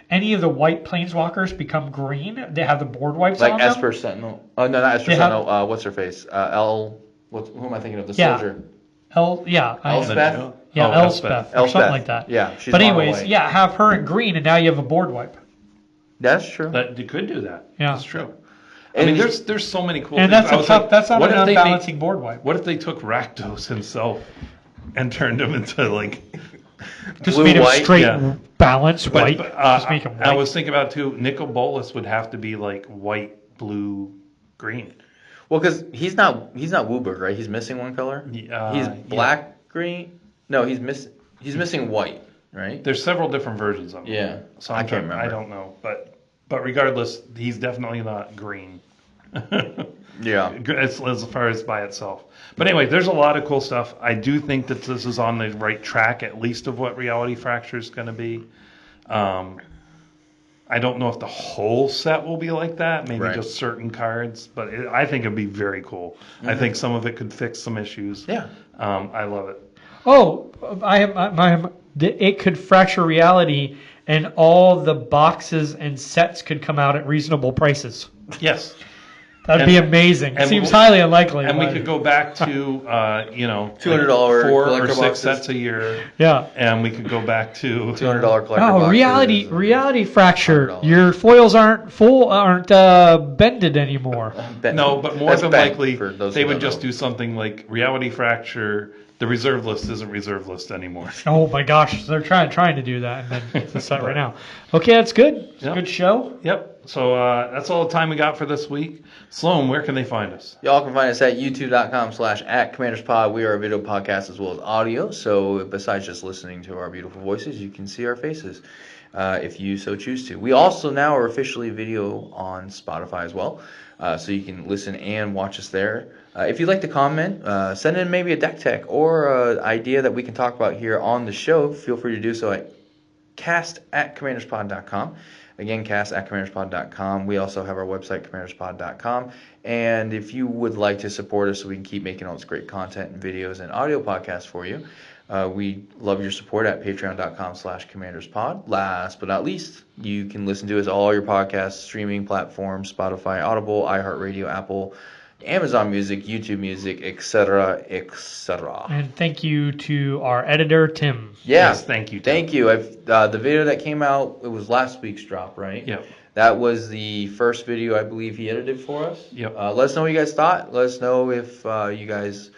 any of the white planeswalkers become green, they have the board wipes Like on them. Esper Sentinel. Oh no, not Esper They have- Sentinel. What's her face? Who am I thinking of? The Yeah. soldier. Elspeth. Yeah, Oh, Elspeth, or Elspeth. something like that. Yeah, she's But mono anyways, white. yeah, have her in green, and now you have a board wipe. That's true. That you could do that. Yeah. That's true. And I mean, he's- there's so many cool And things. that's I a was tough. like, That's not what an if they unbalancing board wipe. What if they took Rakdos himself and turned him into like? Just Blue made him white? straight Yeah. balance white. Just make him white. I was thinking about too. Nicol Bolas would have to be like white, blue, green. Well, because he's not Wooberg, right? He's missing one color. He's black, green. No, he's missing white, right? There's several different versions of him. Yeah. So I I'm can't trying- remember. I don't know, but regardless, he's definitely not green. Yeah. As far as by itself. But anyway, there's a lot of cool stuff. I do think that this is on the right track, at least of what Reality Fracture is going to be. I don't know if the whole set will be like that, maybe Right. just certain cards, but I think it'd be very cool. I think some of it could fix some issues. Yeah. I love it. Oh, it could fracture reality, and all the boxes and sets could come out at reasonable prices. Yes. That'd be amazing. and Seems we'll- highly unlikely. And we but- could go back to, $200 like 4 or collector 6 boxes. sets a year. Yeah. And we could go back to $200 collector Oh, boxes. reality fracture. $100. Your foils aren't bended anymore. No, but more That's than bent likely, for those they who would don't just know. do something like Reality Fracture. The reserve list isn't reserve list anymore. Oh my gosh, they're trying to do that, and then it's a set right now. Okay, that's good. It's a Yep. good show. Yep. So that's all the time we got for this week. Sloan, where can they find us? Y'all can find us at youtube.com/@CommandersPod. We are a video podcast as well as audio. So besides just listening to our beautiful voices, you can see our faces if you so choose to. We also now are officially video on Spotify as well. So you can listen and watch us there. If you'd like to comment, send in maybe a deck tech or an idea that we can talk about here on the show, feel free to do so at cast@commanderspod.com. Again, cast@commanderspod.com. We also have our website, commanderspod.com. And if you would like to support us so we can keep making all this great content and videos and audio podcasts for you, we love your support at patreon.com/commanderspod. Last but not least, you can listen to us on all your podcast streaming platforms, Spotify, Audible, iHeartRadio, Apple, Amazon Music, YouTube Music, etc., etc. And thank you to our editor, Tim. Yeah. Yes, thank you, Tim. Thank you. The video that came out, it was last week's drop, right? Yep. That was the first video I believe he edited for us. Yep. Let us know what you guys thought. Let us know if you guys...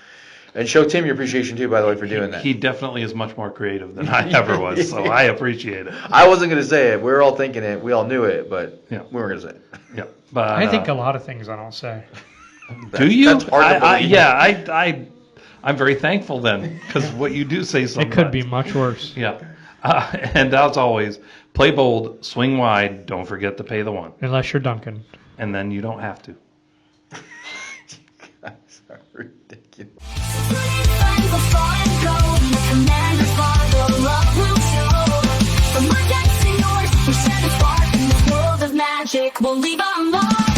And show Tim your appreciation too, by the way, for doing that. He definitely is much more creative than I ever was, so I appreciate it. I wasn't going to say it. We were all thinking it. We all knew it, but Yeah. we weren't going to say it. Yeah. But I think a lot of things I don't say. do you? That's hard to believe. Yeah, I'm very thankful then, because what you do say sometimes. It could be much worse. Yeah. And as always, play bold, swing wide, don't forget to pay the one. Unless you're Duncan. And then you don't have to. Guys are ridiculous. Friends will fly and go. Commander's Pod, the love will show. From my decks to yours, we share the spark in this world of magic. We'll leave our mark.